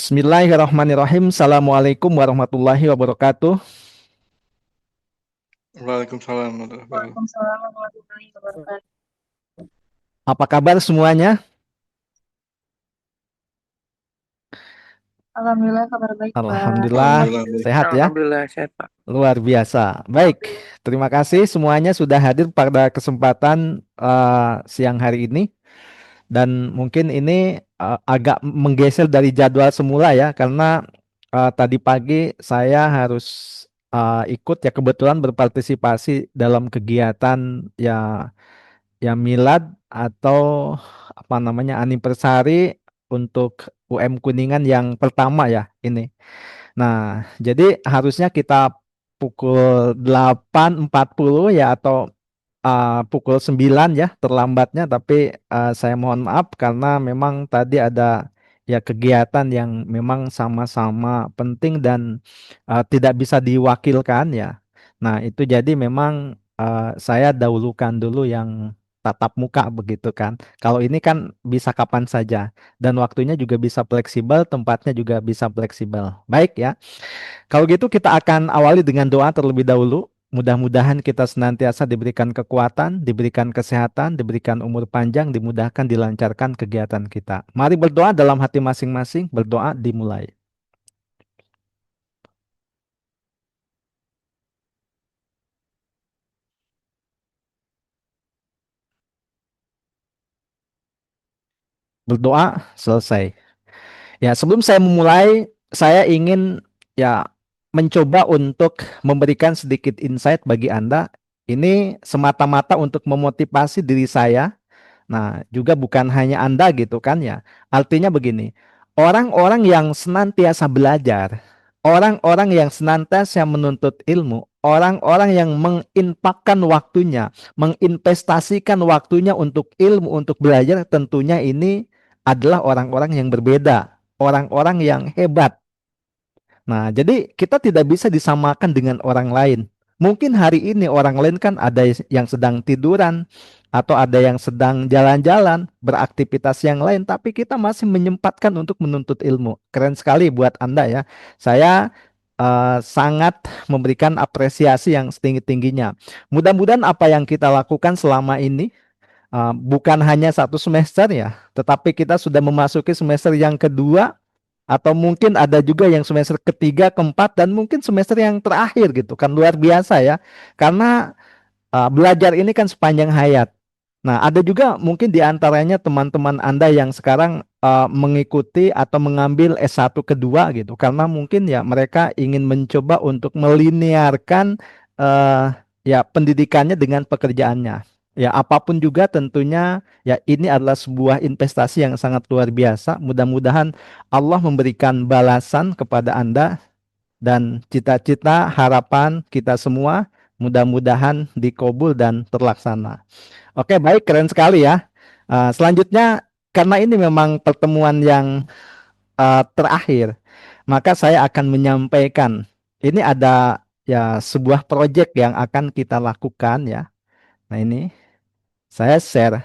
Bismillahirrahmanirrahim. Assalamualaikum warahmatullahi wabarakatuh. Waalaikumsalam warahmatullahi wabarakatuh. Waalaikumsalam warahmatullahi wabarakatuh. Apa kabar semuanya? Alhamdulillah kabar baik, Pak. Alhamdulillah Alhamdulillah baik. sehat ya. Alhamdulillah sehat, Pak. Luar biasa. Baik, terima kasih semuanya sudah hadir pada kesempatan siang hari ini. Dan mungkin ini agak menggeser dari jadwal semula ya, karena tadi pagi saya harus ikut ya, kebetulan berpartisipasi dalam kegiatan ya milad atau apa namanya anniversary untuk UM Kuningan yang pertama ya ini. Nah, jadi harusnya kita pukul 8.40 ya, atau pukul 9 ya terlambatnya, tapi saya mohon maaf karena memang tadi ada ya kegiatan yang memang sama-sama penting dan tidak bisa diwakilkan ya. Nah, itu jadi memang saya dahulukan dulu yang tatap muka begitu kan. Kalau ini kan bisa kapan saja dan waktunya juga bisa fleksibel, tempatnya juga bisa fleksibel. Baik ya. Kalau gitu kita akan awali dengan doa terlebih dahulu. Mudah-mudahan kita senantiasa diberikan kekuatan, diberikan kesehatan, diberikan umur panjang, dimudahkan, dilancarkan kegiatan kita. Mari berdoa dalam hati masing-masing, berdoa dimulai. Berdoa selesai. Ya, sebelum saya memulai, saya ingin ya mencoba untuk memberikan sedikit insight bagi Anda. Ini semata-mata untuk memotivasi diri saya. Nah, juga bukan hanya Anda gitu kan ya. Artinya begini, orang-orang yang senantiasa belajar, orang-orang yang senantiasa menuntut ilmu, orang-orang yang menginfakkan waktunya, menginvestasikan waktunya untuk ilmu, untuk belajar, tentunya ini adalah orang-orang yang berbeda, orang-orang yang hebat. Nah, jadi kita tidak bisa disamakan dengan orang lain. Mungkin hari ini orang lain kan ada yang sedang tiduran atau ada yang sedang jalan-jalan, beraktivitas yang lain, tapi kita masih menyempatkan untuk menuntut ilmu. Keren sekali buat Anda ya. Saya sangat memberikan apresiasi yang setinggi-tingginya. Mudah-mudahan apa yang kita lakukan selama ini bukan hanya satu semester ya, tetapi kita sudah memasuki semester yang kedua atau mungkin ada juga yang semester ketiga, keempat, dan mungkin semester yang terakhir gitu kan. Luar biasa ya. Karena belajar ini kan sepanjang hayat. Nah, ada juga mungkin di antaranya teman-teman Anda yang sekarang mengikuti atau mengambil S1 kedua gitu. Karena mungkin ya mereka ingin mencoba untuk melinearkan eh, ya pendidikannya dengan pekerjaannya. Ya, apapun juga tentunya ya ini adalah sebuah investasi yang sangat luar biasa. Mudah-mudahan Allah memberikan balasan kepada Anda dan cita-cita harapan kita semua mudah-mudahan dikabul dan terlaksana. Oke, baik, keren sekali ya. Selanjutnya, karena ini memang pertemuan yang terakhir, maka saya akan menyampaikan ini ada ya sebuah proyek yang akan kita lakukan ya. Nah, ini saya share.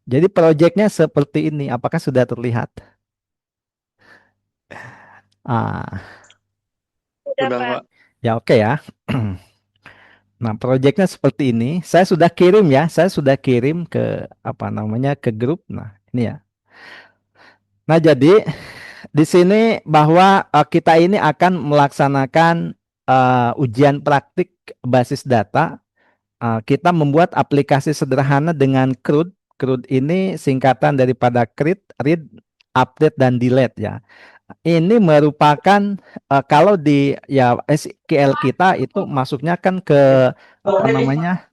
Jadi proyeknya seperti ini. Apakah sudah terlihat? Ah, Udah, Udah, Pak. Pak. ya oke ya. Nah, proyeknya seperti ini. Saya sudah kirim ya. Saya sudah kirim ke apa namanya ke grup. Nah, ini ya. Nah, jadi di sini bahwa kita ini akan melaksanakan ujian praktik basis data. Kita membuat aplikasi sederhana dengan CRUD. CRUD ini singkatan daripada create, read, update, dan delete ya. Ini merupakan kalau di ya SQL kita itu masuknya kan ke apa namanya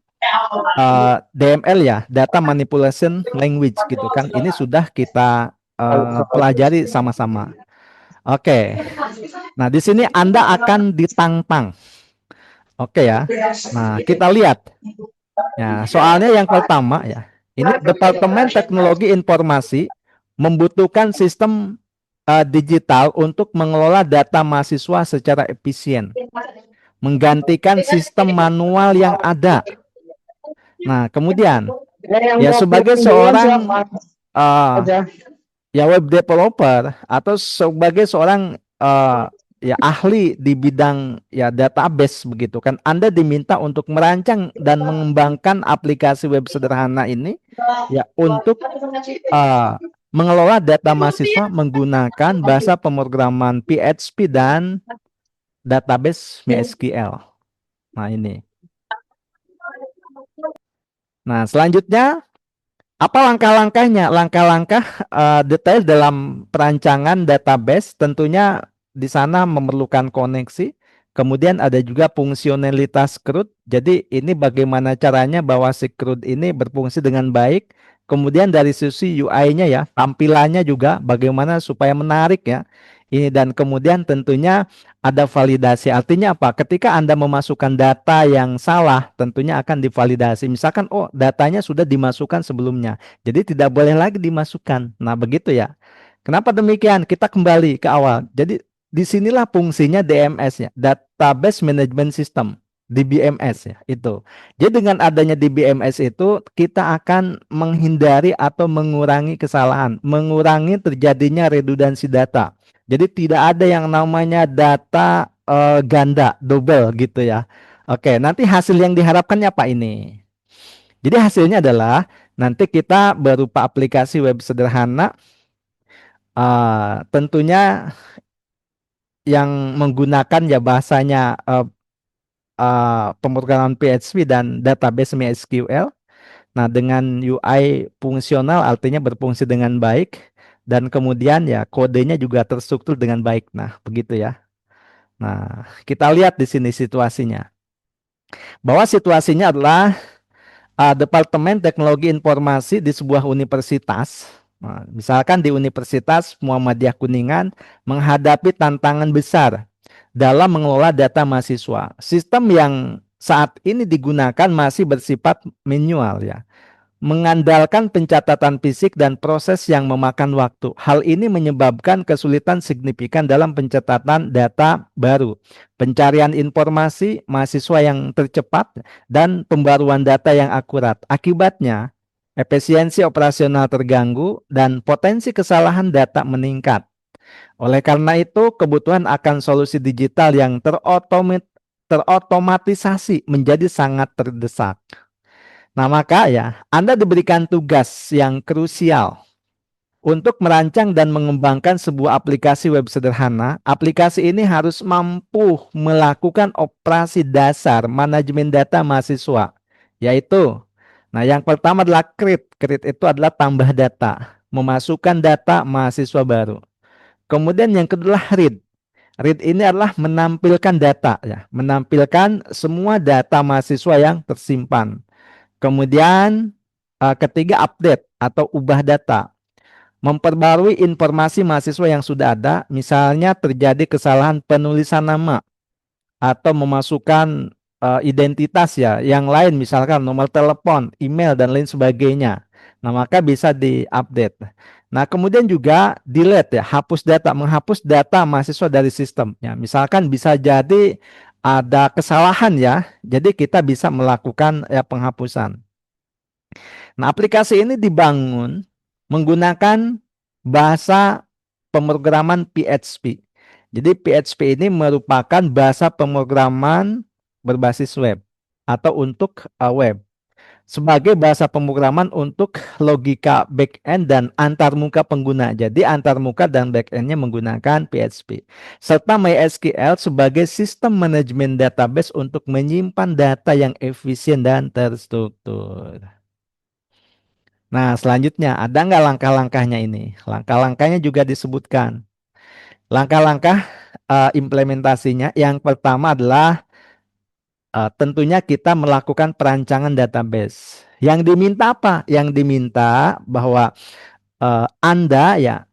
DML ya, Data Manipulation Language gitu kan. Ini sudah kita pelajari sama-sama. Oke. Nah, di sini Anda akan ditantang. Oke ya. Nah, kita lihat. Ya, soalnya yang pertama ya. Ini Departemen Teknologi Informasi membutuhkan sistem digital untuk mengelola data mahasiswa secara efisien, menggantikan sistem manual yang ada. Nah, kemudian ya sebagai seorang uh, ya web developer atau sebagai seorang ya ahli di bidang ya database begitu kan, Anda diminta untuk merancang dan mengembangkan aplikasi web sederhana ini ya untuk eh, mengelola data mahasiswa menggunakan bahasa pemrograman PHP dan database MySQL. Nah, ini. Nah, selanjutnya apa langkah-langkahnya? Langkah-langkah detail dalam perancangan database tentunya di sana memerlukan koneksi. Kemudian ada juga fungsionalitas CRUD. Jadi ini bagaimana caranya bahwa si CRUD ini berfungsi dengan baik. Kemudian dari sisi UI-nya ya, tampilannya juga bagaimana supaya menarik ya. Ini dan kemudian tentunya ada validasi. Artinya apa? Ketika Anda memasukkan data yang salah, tentunya akan divalidasi. Misalkan, oh datanya sudah dimasukkan sebelumnya, jadi tidak boleh lagi dimasukkan. Nah, begitu ya. Kenapa demikian? Kita kembali ke awal. Jadi, disinilah fungsinya DMS ya, Database Management System. DBMS ya, itu. Jadi dengan adanya DBMS itu, kita akan menghindari atau mengurangi kesalahan, mengurangi terjadinya redundansi data. Jadi tidak ada yang namanya data ganda, double gitu ya. Oke, nanti hasil yang diharapkannya apa ini? Jadi hasilnya adalah nanti kita berupa aplikasi web sederhana, tentunya yang menggunakan ya bahasanya pemrograman PHP dan database MySQL. Nah, dengan UI fungsional artinya berfungsi dengan baik dan kemudian ya kodenya juga terstruktur dengan baik. Nah, begitu ya. Nah, kita lihat di sini situasinya. Bahwa situasinya adalah Departemen Teknologi Informasi di sebuah universitas. Nah, misalkan di Universitas Muhammadiyah Kuningan menghadapi tantangan besar dalam mengelola data mahasiswa. Sistem yang saat ini digunakan masih bersifat manual ya, mengandalkan pencatatan fisik dan proses yang memakan waktu. Hal ini menyebabkan kesulitan signifikan dalam pencatatan data baru, pencarian informasi mahasiswa yang tercepat, dan pembaruan data yang akurat. Akibatnya, efisiensi operasional terganggu dan potensi kesalahan data meningkat. Oleh karena itu, kebutuhan akan solusi digital yang terotomatisasi menjadi sangat terdesak. Nah, maka ya, Anda diberikan tugas yang krusial untuk merancang dan mengembangkan sebuah aplikasi web sederhana. Aplikasi ini harus mampu melakukan operasi dasar manajemen data mahasiswa, yaitu, nah yang pertama adalah create. Create itu adalah tambah data, memasukkan data mahasiswa baru. Kemudian yang kedua read. Read ini adalah menampilkan data ya, menampilkan semua data mahasiswa yang tersimpan. Kemudian ketiga update atau ubah data, memperbarui informasi mahasiswa yang sudah ada, misalnya terjadi kesalahan penulisan nama atau memasukkan identitas ya, yang lain misalkan nomor telepon, email dan lain sebagainya. Nah, maka bisa diupdate. Nah, kemudian juga delete ya, hapus data, menghapus data mahasiswa dari sistem. Ya, misalkan bisa jadi ada kesalahan ya, jadi kita bisa melakukan ya penghapusan. Nah, aplikasi ini dibangun menggunakan bahasa pemrograman PHP. Jadi PHP ini merupakan bahasa pemrograman berbasis web atau untuk web. Sebagai bahasa pemrograman untuk logika backend dan antarmuka pengguna. Jadi antarmuka dan backendnya menggunakan PHP. Serta MySQL sebagai sistem manajemen database untuk menyimpan data yang efisien dan terstruktur. Nah, selanjutnya ada nggak langkah-langkahnya ini? Langkah-langkahnya juga disebutkan. Langkah-langkah implementasinya yang pertama adalah tentunya kita melakukan perancangan database. Yang diminta apa? Yang diminta bahwa Anda ya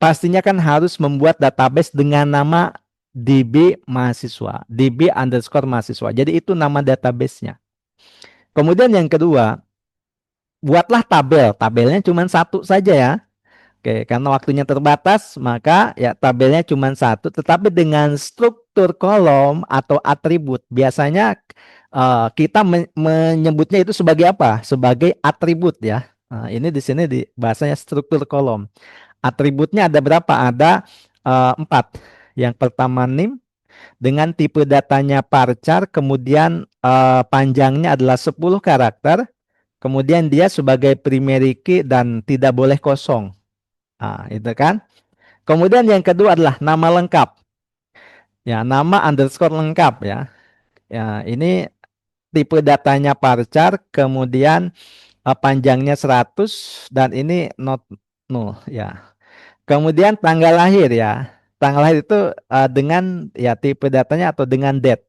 pastinya kan harus membuat database dengan nama DB mahasiswa, DB underscore mahasiswa. Jadi itu nama databasenya. Kemudian yang kedua, buatlah tabel. Tabelnya cuma satu saja ya. Oke, karena waktunya terbatas, maka ya tabelnya cuma satu, tetapi dengan struktur kolom atau atribut. Biasanya kita menyebutnya itu sebagai apa? Sebagai atribut ya. Nah, ini di sini di bahasanya struktur kolom. Atributnya ada berapa? Ada 4. Yang pertama name dengan tipe datanya varchar, kemudian panjangnya adalah 10 karakter, kemudian dia sebagai primary key dan tidak boleh kosong. Nah, itu kan. Kemudian yang kedua adalah nama lengkap. Ya, nama underscore lengkap ya. Ya, ini tipe datanya varchar, kemudian panjangnya 100 dan ini not null ya. Kemudian tanggal lahir ya. Tanggal lahir itu dengan ya tipe datanya atau dengan date.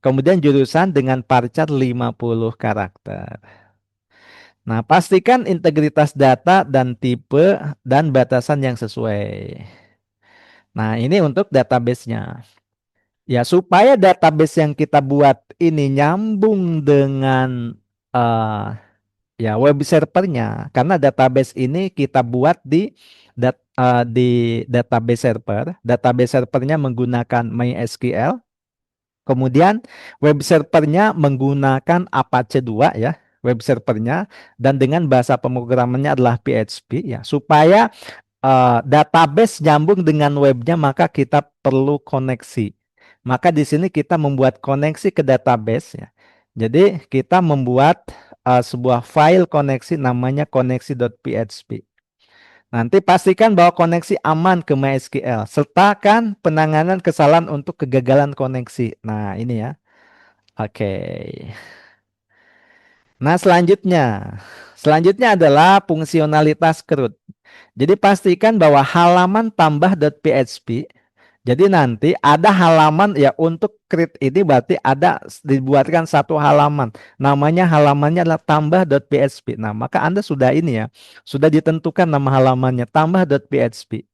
Kemudian jurusan dengan varchar 50 karakter. Nah, pastikan integritas data dan tipe dan batasan yang sesuai. Nah, ini untuk database-nya. Ya, supaya database yang kita buat ini nyambung dengan eh, ya web servernya, karena database ini kita buat di database server. Database servernya menggunakan MySQL. Kemudian web servernya menggunakan Apache 2 ya, web servernya, dan dengan bahasa pemrogramannya adalah PHP ya. Supaya database nyambung dengan webnya, maka kita perlu koneksi. Maka di sini kita membuat koneksi ke database ya. Jadi kita membuat sebuah file koneksi namanya koneksi.php. Nanti pastikan bahwa koneksi aman ke MySQL. Sertakan penanganan kesalahan untuk kegagalan koneksi. Nah, ini ya. Oke. Nah, selanjutnya. Selanjutnya adalah fungsionalitas CRUD. Jadi pastikan bahwa halaman tambah.php. Jadi nanti ada halaman ya untuk create ini berarti ada dibuatkan satu halaman. Namanya halamannya adalah tambah.php. Nah, maka Anda sudah ini ya. Sudah ditentukan nama halamannya tambah.php.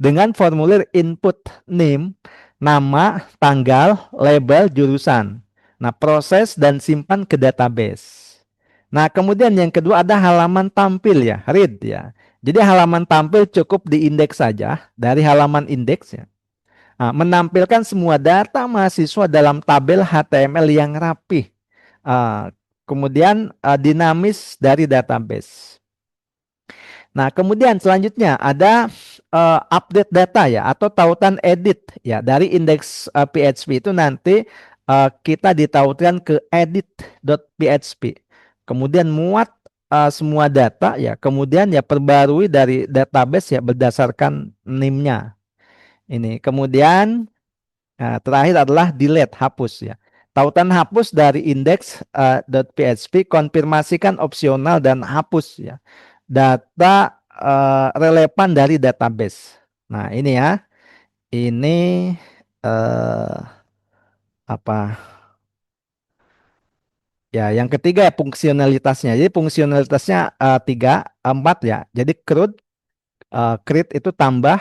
Dengan formulir input name, nama, tanggal, label, jurusan. Nah, proses dan simpan ke database. Nah, kemudian yang kedua ada halaman tampil ya, read ya. Jadi halaman tampil cukup diindeks saja dari halaman indeks ya. Nah, menampilkan semua data mahasiswa dalam tabel HTML yang rapih. Kemudian dinamis dari database. Nah, kemudian selanjutnya ada update data ya atau tautan edit ya dari indeks PHP itu nanti kita ditautkan ke edit.php. Kemudian muat semua data ya, kemudian ya perbarui dari database ya berdasarkan name-nya. Ini kemudian terakhir adalah delete, hapus ya. Tautan hapus dari index.php, konfirmasikan opsional dan hapus ya. Data relevan dari database. Nah, ini ya. Ini apa? Ya, yang ketiga ya fungsionalitasnya. Jadi fungsionalitasnya 4 ya. Jadi create itu tambah,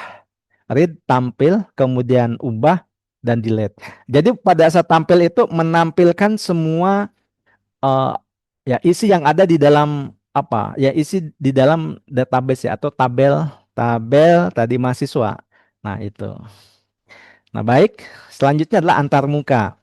read tampil, kemudian ubah dan delete. Jadi pada saat tampil itu menampilkan semua eh, ya isi yang ada di dalam apa? Ya isi di dalam database ya atau tabel tabel tadi mahasiswa. Nah, itu. Nah, baik. Selanjutnya adalah antarmuka.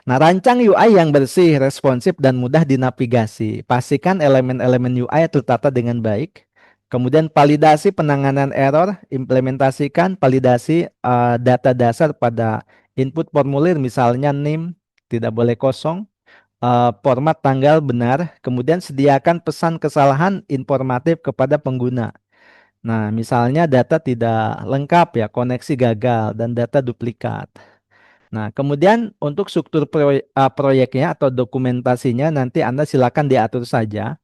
Nah, rancang UI yang bersih, responsif, dan mudah dinavigasi. Pastikan elemen-elemen UI tertata dengan baik. Kemudian validasi penanganan error, implementasikan validasi data dasar pada input formulir, misalnya name, tidak boleh kosong, format tanggal benar, kemudian sediakan pesan kesalahan informatif kepada pengguna. Nah, misalnya data tidak lengkap ya, koneksi gagal, dan data duplikat. Nah, kemudian untuk struktur proyeknya atau dokumentasinya nanti Anda silakan diatur saja.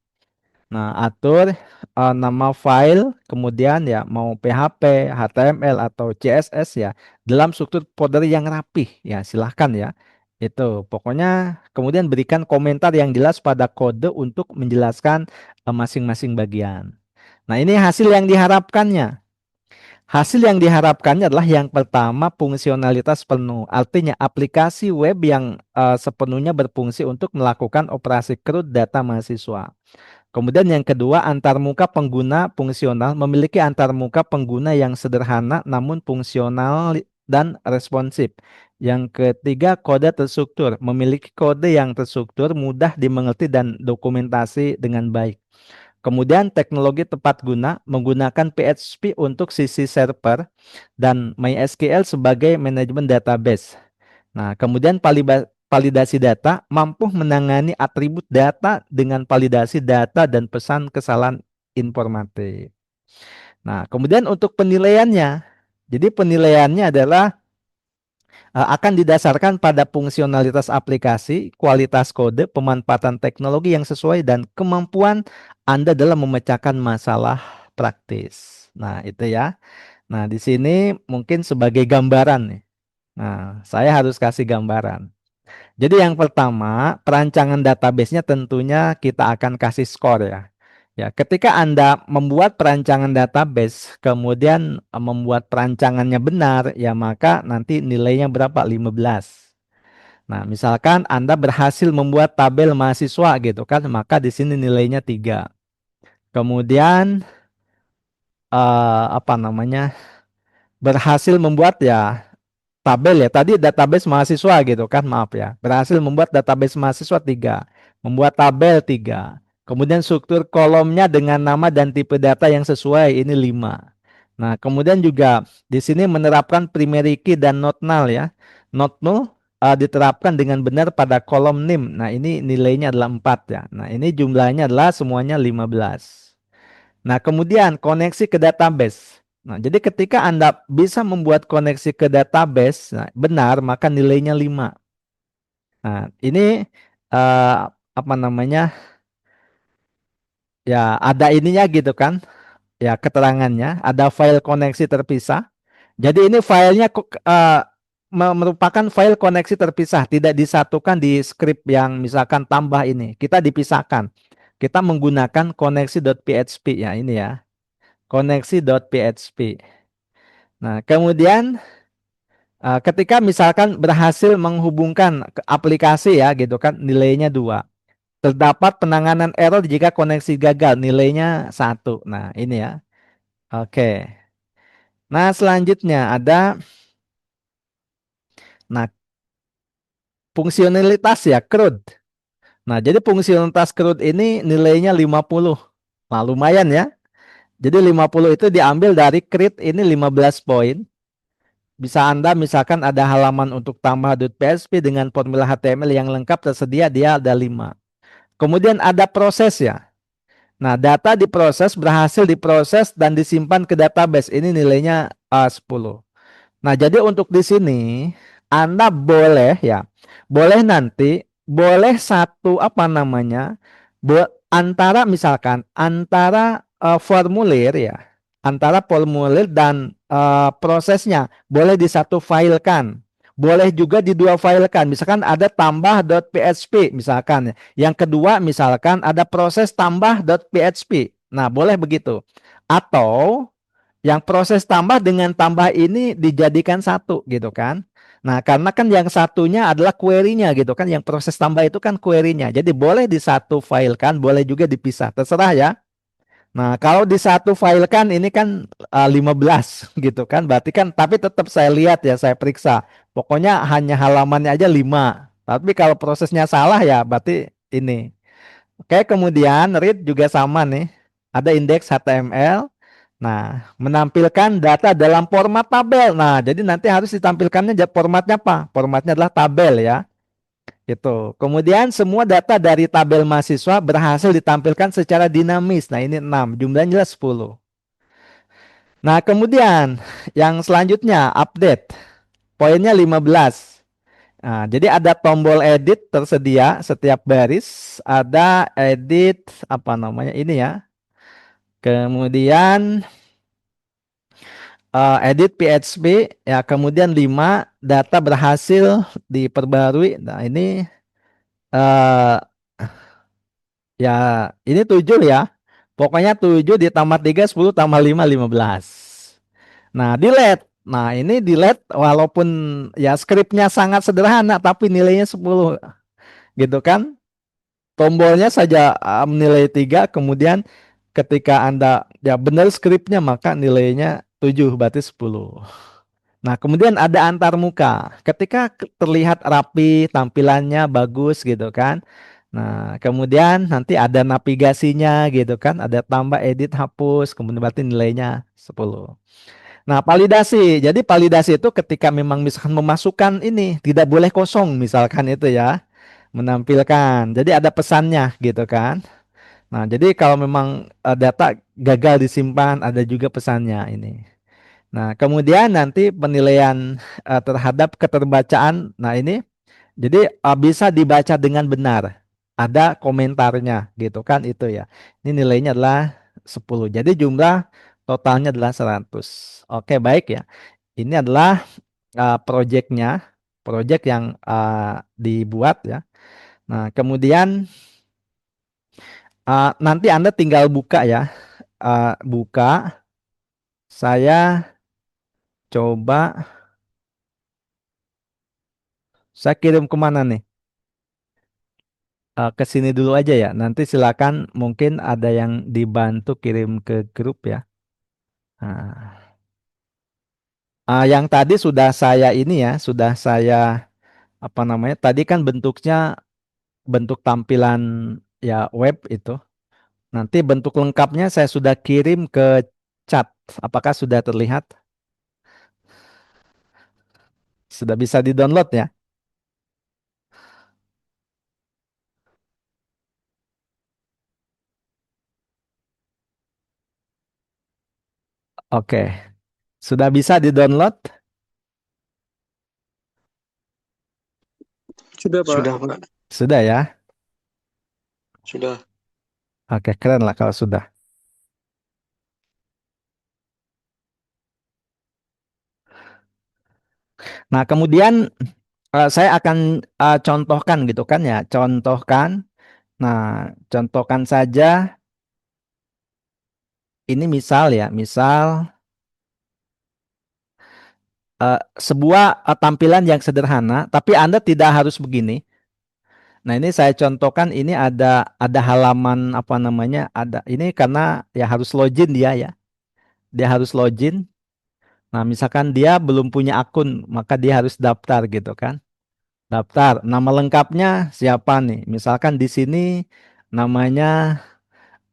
Nah, atur nama file, kemudian ya mau PHP, HTML atau CSS ya dalam struktur folder yang rapih ya silahkan ya. Itu pokoknya kemudian berikan komentar yang jelas pada kode untuk menjelaskan masing-masing bagian. Nah, ini hasil yang diharapkannya. Hasil yang diharapkannya adalah yang pertama fungsionalitas penuh. Artinya aplikasi web yang sepenuhnya berfungsi untuk melakukan operasi CRUD data mahasiswa. Kemudian yang kedua, antarmuka pengguna fungsional, memiliki antarmuka pengguna yang sederhana namun fungsional dan responsif. Yang ketiga, kode terstruktur, memiliki kode yang terstruktur, mudah dimengerti dan dokumentasi dengan baik. Kemudian teknologi tepat guna menggunakan PHP untuk sisi server dan MySQL sebagai manajemen database. Nah, kemudian validasi data mampu menangani atribut data dengan validasi data dan pesan kesalahan informatif. Nah, kemudian untuk penilaiannya, jadi penilaiannya adalah akan didasarkan pada fungsionalitas aplikasi, kualitas kode, pemanfaatan teknologi yang sesuai, dan kemampuan Anda dalam memecahkan masalah praktis. Nah, itu ya. Nah, di sini mungkin sebagai gambaran nih. Nah, saya harus kasih gambaran. Jadi yang pertama, perancangan database-nya tentunya kita akan kasih skor ya. Ya, ketika Anda membuat perancangan database, kemudian membuat perancangannya benar, ya maka nanti nilainya berapa? 15. Nah, misalkan Anda berhasil membuat tabel mahasiswa gitu kan, maka di sini nilainya 3. Kemudian apa namanya? Berhasil membuat ya tabel ya, tadi database mahasiswa gitu kan, maaf ya. Berhasil membuat database mahasiswa 3, membuat tabel 3. Kemudian struktur kolomnya dengan nama dan tipe data yang sesuai, ini 5. Nah, kemudian juga di sini menerapkan primary key dan not null ya. Not null diterapkan dengan benar pada kolom name. Nah, ini nilainya adalah 4 ya. Nah, ini jumlahnya adalah semuanya 15. Nah, kemudian koneksi ke database. Nah, jadi ketika Anda bisa membuat koneksi ke database, nah, benar, maka nilainya 5. Nah, ini apa namanya? Ya, ada ininya gitu kan? Ya, keterangannya, ada file koneksi terpisah. Jadi ini filenya merupakan file koneksi terpisah, tidak disatukan di script yang misalkan tambah ini. Kita dipisahkan. Kita menggunakan koneksi.php ya, ini ya. Koneksi.php. Nah, kemudian ketika misalkan berhasil menghubungkan ke aplikasi ya gitu kan, nilainya 2. Terdapat penanganan error jika koneksi gagal, nilainya 1. Nah, ini ya. Oke. Nah, selanjutnya ada nah fungsionalitas ya, CRUD. Nah, jadi fungsionalitas CRUD ini nilainya 50. Nah, lumayan ya. Jadi 50 itu diambil dari create ini 15 poin. Bisa Anda misalkan ada halaman untuk tambah.php dengan formula HTML yang lengkap tersedia, dia ada 5. Kemudian ada proses ya. Nah, data diproses, berhasil diproses dan disimpan ke database. Ini nilainya 10. Nah, jadi untuk di sini Anda boleh ya, boleh nanti, boleh satu apa namanya, antara misalkan antara formulir ya, antara formulir dan prosesnya boleh di satu filekan. Boleh juga di dua filekan. Misalkan ada tambah.php misalkan. Yang kedua misalkan ada proses tambah.php. Nah, boleh begitu. Atau yang proses tambah dengan tambah ini dijadikan satu gitu kan. Nah, karena kan yang satunya adalah query-nya gitu kan. Yang proses tambah itu kan query-nya. Jadi boleh di satu file kan, boleh juga dipisah. Terserah ya. Nah, kalau di satu file kan ini kan 15 gitu kan. Berarti kan tapi tetap saya lihat ya, saya periksa. Pokoknya hanya halamannya aja 5. Tapi kalau prosesnya salah ya berarti ini. Oke, kemudian read juga sama nih. Ada indeks HTML. Nah, menampilkan data dalam format tabel. Nah, jadi nanti harus ditampilkannya formatnya apa? Formatnya adalah tabel ya. Itu. Kemudian semua data dari tabel mahasiswa berhasil ditampilkan secara dinamis. Nah, ini 6, jumlahnya jelas 10. Nah, kemudian yang selanjutnya update. Poinnya 15. Nah, jadi ada tombol edit tersedia setiap baris, ada edit apa namanya ini ya. Kemudian edit PHP ya, kemudian 5 data berhasil diperbarui. Nah, ini eh ya, ini 7 ya. Pokoknya 7 ditambah 3, 10 tambah 5, 15. Nah, delete. Nah, ini delete walaupun ya skripnya sangat sederhana tapi nilainya 10 gitu kan. Tombolnya saja nilai 3, kemudian ketika Anda ya benar skripnya maka nilainya 7 berarti 10. Nah, kemudian ada antar muka. Ketika terlihat rapi, tampilannya bagus gitu kan. Nah, kemudian nanti ada navigasinya gitu kan, ada tambah, edit, hapus, kemudian berarti nilainya 10. Nah, validasi. Jadi validasi itu ketika memang misalkan memasukkan ini tidak boleh kosong misalkan itu ya, menampilkan. Jadi ada pesannya gitu kan. Nah, jadi kalau memang data gagal disimpan ada juga pesannya ini. Nah, kemudian nanti penilaian terhadap keterbacaan. Nah, ini jadi bisa dibaca dengan benar. Ada komentarnya gitu kan itu ya. Ini nilainya adalah 10. Jadi jumlah totalnya adalah 100. Oke, baik ya. Ini adalah proyeknya, proyek yang dibuat ya. Nah, kemudian nanti Anda tinggal buka ya. Buka, saya coba, saya kirim kemana nih? Ke sini dulu aja ya. Nanti silakan mungkin ada yang dibantu kirim ke grup ya. Nah, yang tadi sudah saya ini ya, sudah saya apa namanya? Tadi kan bentuknya bentuk tampilan ya web itu. Nanti bentuk lengkapnya saya sudah kirim ke chat. Apakah sudah terlihat? Sudah bisa di-download ya? Oke. Sudah bisa di-download? Sudah, Pak. Sudah, Pak. Sudah ya? Sudah. Oke, keren lah kalau sudah. Nah, kemudian saya akan contohkan gitu kan ya, contohkan. Nah, contohkan saja ini misal ya, misal sebuah tampilan yang sederhana, tapi Anda tidak harus begini. Nah, ini saya contohkan ini ada halaman apa namanya? Ada ini karena ya harus login dia ya. Dia harus login. Nah, misalkan dia belum punya akun, maka dia harus daftar gitu kan. Daftar. Nama lengkapnya siapa nih? Misalkan di sini namanya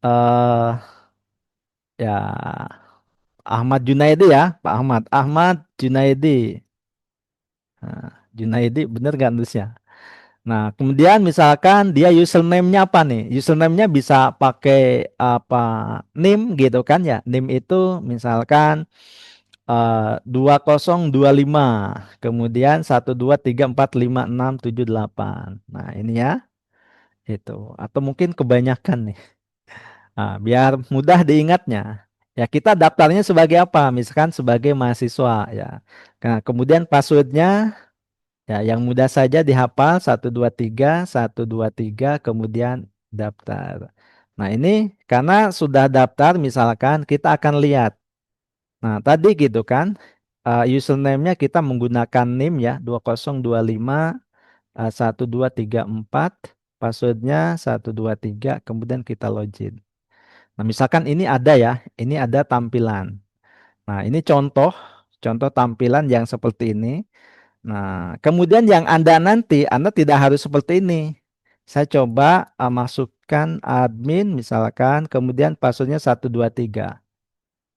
eh ya Ahmad Junaidi ya, Pak Ahmad. Ahmad Junaidi. Nah, Junaidi bener gak nulisnya? Nah, kemudian misalkan dia username-nya apa nih? Username-nya bisa pakai apa nim gitu kan ya. Nim itu misalkan 2025. Kemudian 123456778. Nah, ini ya itu. Atau mungkin kebanyakan nih. Nah, biar mudah diingatnya. Ya, kita daftarnya sebagai apa? Misalkan sebagai mahasiswa ya. Nah, kemudian passwordnya ya yang mudah saja dihafal 123 123 kemudian daftar. Nah, ini karena sudah daftar misalkan kita akan lihat. Nah, tadi gitu kan username-nya kita menggunakan NIM ya 2025 1234, passwordnya 123 kemudian kita login. Nah, misalkan ini ada ya, ini ada tampilan. Nah, ini contoh tampilan yang seperti ini. Nah, kemudian yang Anda nanti, Anda tidak harus seperti ini. Saya coba masukkan admin misalkan, kemudian passwordnya 123.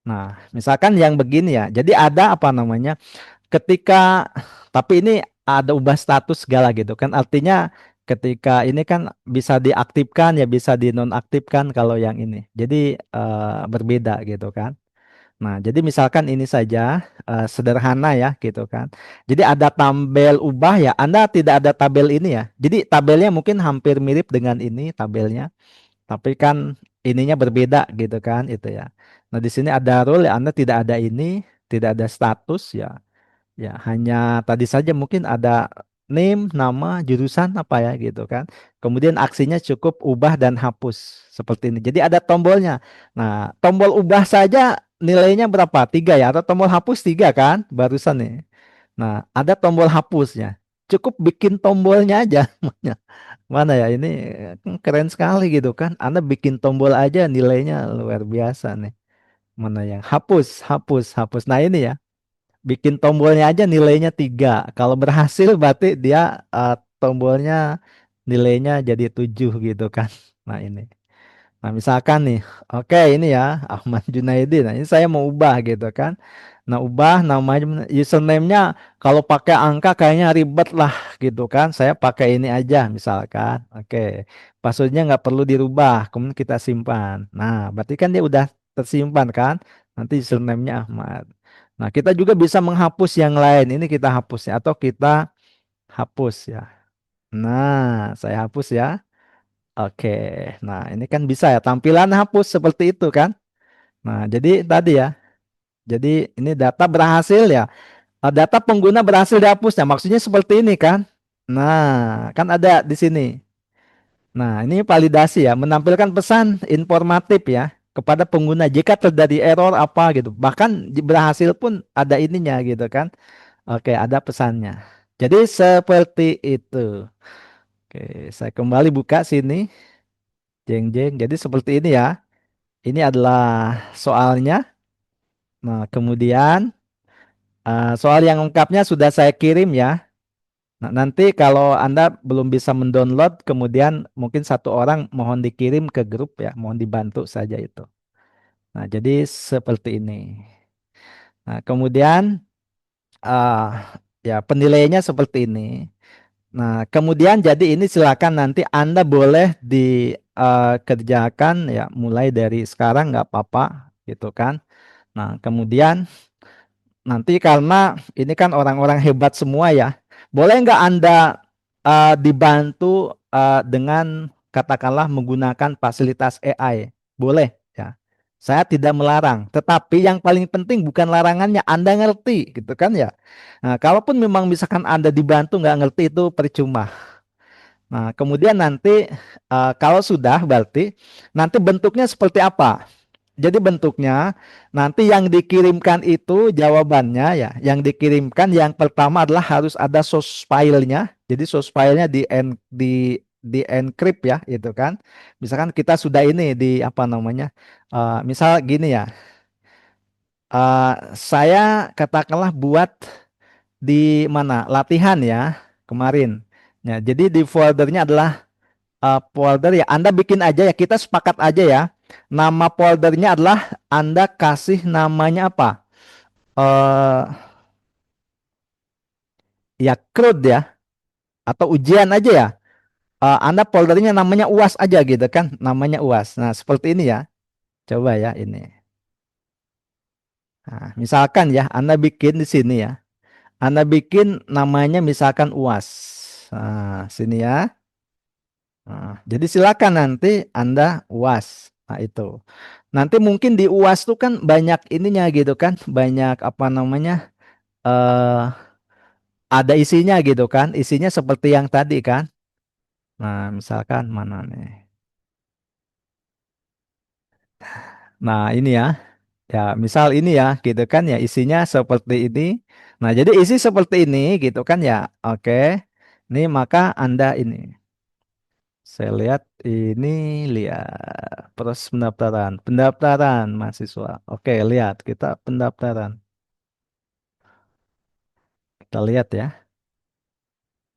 Nah, misalkan yang begini ya. Jadi ada apa namanya? Ketika, tapi ini ada ubah status segala gitu kan. Artinya ketika ini kan bisa diaktifkan ya bisa dinonaktifkan kalau yang ini. Jadi berbeda gitu kan. Nah, jadi misalkan ini saja sederhana ya gitu kan. Jadi ada tabel ubah ya. Anda tidak ada tabel ini ya. Jadi tabelnya mungkin hampir mirip dengan ini tabelnya, tapi kan ininya berbeda gitu kan itu ya. Nah, di sini ada role ya. Anda tidak ada ini, tidak ada status ya. Ya, hanya tadi saja mungkin ada name, nama, jurusan apa ya gitu kan. Kemudian aksinya cukup ubah dan hapus seperti ini. Jadi ada tombolnya. Nah, tombol ubah saja nilainya berapa? 3 ya. Atau tombol hapus 3 kan? Barusan nih. Nah, ada tombol hapusnya. Cukup bikin tombolnya aja. Mana ya? Ini keren sekali gitu kan. Anda bikin tombol aja nilainya luar biasa nih. Mana yang hapus, hapus, hapus. Nah, ini ya bikin tombolnya aja nilainya 3. Kalau berhasil berarti dia tombolnya nilainya jadi 7 gitu kan. Nah, ini. Nah, misalkan nih, oke ini ya, Ahmad Junaidi. Nah, ini saya mau ubah gitu kan. Nah, ubah namanya, username-nya kalau pakai angka kayaknya ribet lah gitu kan. Saya pakai ini aja misalkan. Oke, passwordnya nggak perlu dirubah, kemudian kita simpan. Nah, berarti kan dia udah tersimpan kan. Nanti username-nya Ahmad. Nah, kita juga bisa menghapus yang lain. Ini kita hapus ya, atau kita hapus ya. Nah, saya hapus ya. Oke, nah ini kan bisa ya tampilan hapus seperti itu kan. Nah, jadi tadi ya, jadi ini data berhasil ya. Data pengguna berhasil dihapusnya, maksudnya seperti ini kan. Nah, kan ada di sini. Nah, ini validasi ya, menampilkan pesan informatif ya kepada pengguna jika terjadi error apa gitu. Bahkan berhasil pun ada ininya gitu kan. Oke, ada pesannya. Jadi seperti itu. Oke, saya kembali buka sini. Jeng jeng. Jadi seperti ini ya. Ini adalah soalnya. Nah, kemudian soal yang lengkapnya sudah saya kirim ya. Nah, nanti kalau Anda belum bisa mendownload, kemudian mungkin satu orang mohon dikirim ke grup ya, mohon dibantu saja itu. Nah, jadi seperti ini. Nah, kemudian eh ya penilaiannya seperti ini. Nah, kemudian jadi ini silakan nanti Anda boleh dikerjakan ya mulai dari sekarang nggak apa-apa gitu kan. Nah, kemudian nanti karena ini kan orang-orang hebat semua ya. Boleh nggak Anda dibantu dengan katakanlah menggunakan fasilitas AI? Boleh ya. Saya tidak melarang, tetapi yang paling penting bukan larangannya, Anda ngerti gitu kan ya. Nah, kalaupun memang misalkan Anda dibantu nggak ngerti itu percuma. Nah, kemudian nanti kalau sudah berarti nanti bentuknya seperti apa? Jadi bentuknya nanti yang dikirimkan itu jawabannya ya, yang dikirimkan yang pertama adalah harus ada source filenya. Jadi source filenya di encrypt ya, itu kan. Misalkan kita sudah ini di apa namanya? Misal gini ya, saya katakanlah buat di mana latihan ya kemarin. Ya, jadi di foldernya adalah folder ya Anda bikin aja ya kita sepakat aja ya nama foldernya adalah Anda kasih namanya apa eh ya CRUD ya atau ujian aja ya. Anda foldernya namanya UAS aja gitu kan namanya UAS. Nah seperti ini ya, coba ya ini. Nah, misalkan ya Anda bikin di sini ya, Anda bikin namanya misalkan UAS. Nah sini ya. Nah, jadi silakan nanti Anda UAS. Nah, itu. Nanti mungkin di UAS tuh kan banyak ininya gitu kan, banyak apa namanya? eh ada isinya gitu kan. Isinya seperti yang tadi kan. Nah, misalkan mana nih? Nah, ini ya. Ya, misal ini ya, gitu kan ya, isinya seperti ini. Nah, jadi isi seperti ini gitu kan ya. Oke. Ini maka Anda ini. Saya lihat ini lihat proses pendaftaran. Pendaftaran mahasiswa. Oke, lihat kita pendaftaran. Kita lihat ya.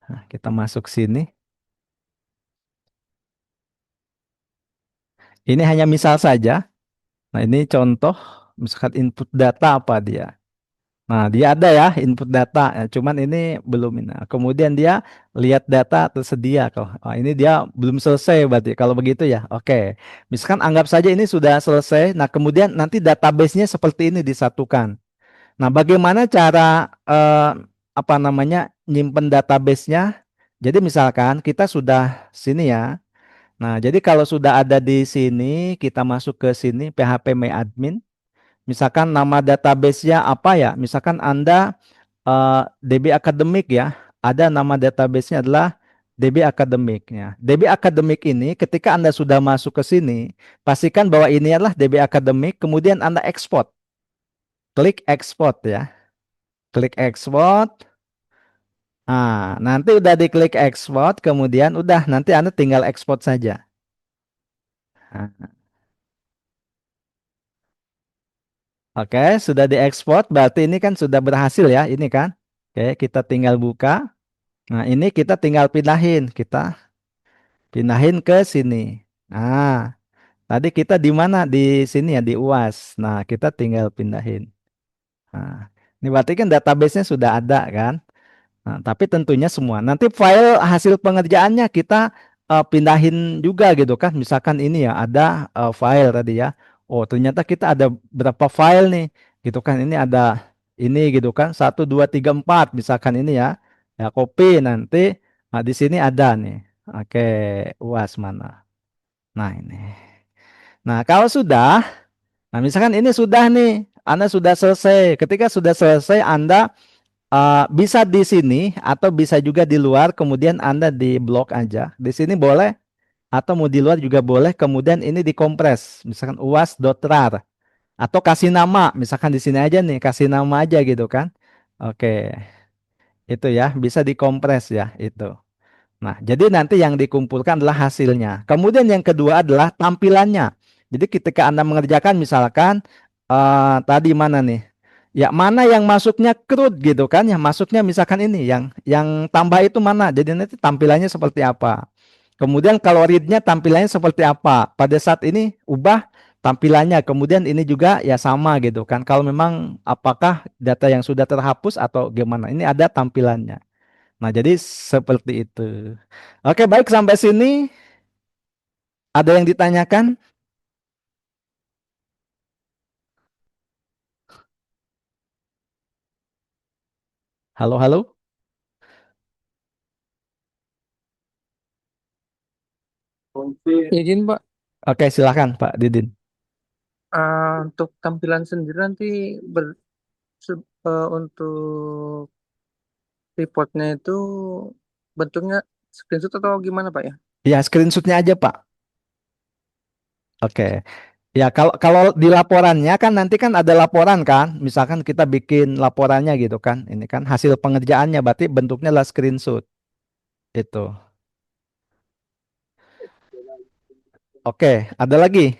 Nah, kita masuk sini. Ini hanya misal saja. Nah, ini contoh misalkan input data apa dia. Nah, dia ada ya input data, ya, cuman ini belum ini. Nah, kemudian dia lihat data tersedia kok. Oh, ini dia belum selesai berarti. Kalau begitu ya, oke. Misalkan anggap saja ini sudah selesai. Nah, kemudian nanti database-nya seperti ini disatukan. Nah, bagaimana cara apa namanya nyimpen database-nya? Jadi misalkan kita sudah sini ya. Nah, jadi kalau sudah ada di sini, kita masuk ke sini PHP My Admin. Misalkan nama database-nya apa ya? Misalkan Anda DB Akademik ya. Ada nama database-nya adalah DB Akademik ya. DB Akademik ini ketika Anda sudah masuk ke sini, pastikan bahwa ini adalah DB Akademik, kemudian Anda ekspor. Klik ekspor ya. Klik ekspor. Nah, nanti udah diklik ekspor, kemudian udah nanti Anda tinggal ekspor saja. Nah, oke, sudah diekspor, berarti ini kan sudah berhasil ya, ini kan. Oke, kita tinggal buka. Nah, ini kita tinggal pindahin, kita. Pindahin ke sini. Nah, tadi kita di mana? Di sini ya, di UAS. Nah, kita tinggal pindahin. Nah, ini berarti kan database-nya sudah ada kan? Nah, tapi tentunya semua. Nanti file hasil pengerjaannya kita pindahin juga gitu kan. Misalkan ini ya ada file tadi ya. Oh, ternyata kita ada berapa file nih gitu kan. Ini ada ini gitu kan. 1, 2, 3, 4 misalkan ini ya. Ya copy nanti. Nah, di sini ada nih. Oke, UAS mana? Nah, ini. Nah, kalau sudah, nah misalkan ini sudah nih. Anda sudah selesai. Ketika sudah selesai, Anda bisa di sini atau bisa juga di luar, kemudian Anda di blok aja. Di sini boleh atau mau di luar juga boleh. Kemudian ini dikompres, misalkan uas.rar atau kasih nama, misalkan di sini aja nih, kasih nama aja gitu kan. Oke, itu ya bisa dikompres ya itu. Nah, jadi nanti yang dikumpulkan adalah hasilnya. Kemudian yang kedua adalah tampilannya. Jadi ketika Anda mengerjakan misalkan tadi mana nih? Ya, mana yang masuknya CRUD gitu kan? Yang masuknya misalkan ini yang tambah itu mana? Jadi nanti tampilannya seperti apa? Kemudian kalau read-nya tampilannya seperti apa? Pada saat ini ubah tampilannya. Kemudian ini juga ya sama gitu kan. Kalau memang apakah data yang sudah terhapus atau gimana? Ini ada tampilannya. Nah, jadi seperti itu. Oke, baik sampai sini ada yang ditanyakan? Halo, halo. Izin Pak, Oke, silakan Pak Didin. untuk tampilan sendiri nanti untuk reportnya itu bentuknya screenshot atau gimana Pak ya? Ya, screenshotnya aja Pak. Oke. Ya, kalau kalau di laporannya kan nanti kan ada laporan kan. Misalkan kita bikin laporannya gitu kan. Ini kan hasil pengerjaannya berarti bentuknya adalah screenshot. Itu. Oke, ada lagi.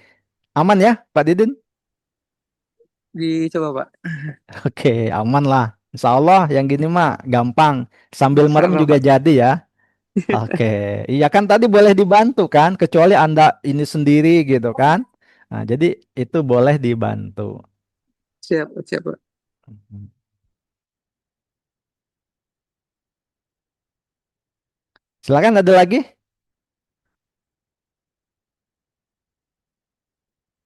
Aman ya, Pak Didin? Dicoba Pak. Oke, aman lah. Insya Allah yang gini mah gampang. Sambil merem Apa juga Pak? jadi ya. Oke, iya kan tadi boleh dibantu kan, kecuali Anda ini sendiri gitu kan. Nah, jadi itu boleh dibantu. Siap, siap Pak. Silakan ada lagi?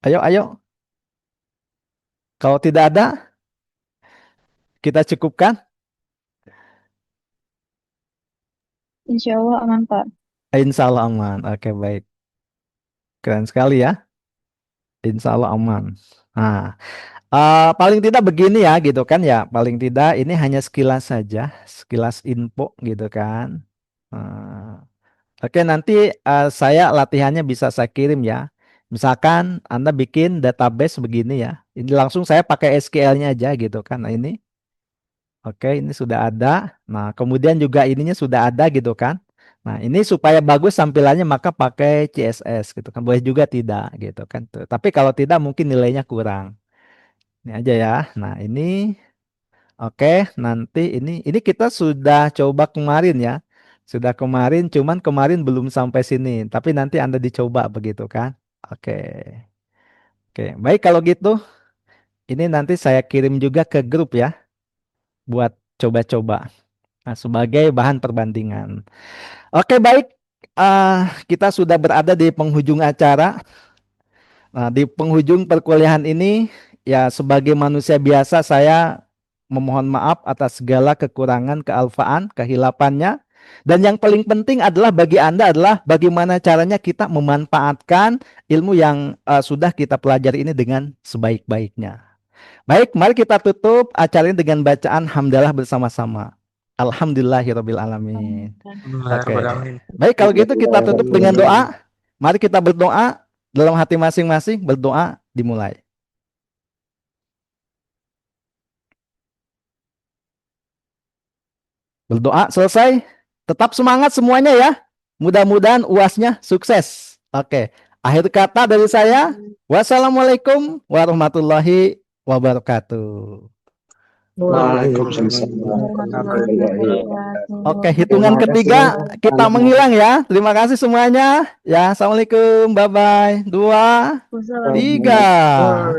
Ayo, ayo. Kalau tidak ada, kita cukupkan. Insya Allah aman, Pak. Insya Allah aman. Oke, baik. Keren sekali ya. Insya Allah aman. Nah, paling tidak begini ya gitu kan ya. Paling tidak ini hanya sekilas saja, sekilas info gitu kan. Nah, oke, nanti saya latihannya bisa saya kirim ya. Misalkan Anda bikin database begini ya. Ini langsung saya pakai SQL-nya aja gitu kan. Nah, ini oke, ini sudah ada. Nah, kemudian juga ininya sudah ada gitu kan. Nah, ini supaya bagus tampilannya maka pakai CSS gitu kan. Boleh juga tidak gitu kan. Tuh. Tapi kalau tidak mungkin nilainya kurang. Ini aja ya. Nah, ini oke, nanti ini kita sudah coba kemarin ya. Sudah kemarin, cuman kemarin belum sampai sini. Tapi nanti Anda dicoba begitu kan. Oke. Oke, baik kalau gitu. Ini nanti saya kirim juga ke grup ya buat coba-coba. Nah, sebagai bahan perbandingan. Oke, baik. Kita sudah berada di penghujung acara. Nah, di penghujung perkuliahan ini, ya sebagai manusia biasa saya memohon maaf atas segala kekurangan, kealfaan, kehilapannya. Dan yang paling penting adalah bagi Anda adalah bagaimana caranya kita memanfaatkan ilmu yang sudah kita pelajari ini dengan sebaik-baiknya. Baik, mari kita tutup acara ini dengan bacaan hamdalah bersama-sama. Alhamdulillahirabbil alamin. Oke. Baik, kalau gitu kita tutup dengan doa. Mari kita berdoa dalam hati masing-masing, berdoa dimulai. Berdoa selesai. Tetap semangat semuanya ya. Mudah-mudahan UASnya sukses. Oke. Akhir kata dari saya. Wassalamualaikum warahmatullahi wabarakatuh. Waalaikumsalam. warahmatullahi wabarakatuh. Oke, hitungan ketiga kita menghilang ya. Terima kasih semuanya. Ya, assalamualaikum. Bye bye. 2, Wassalamualaikum. 3. Wah.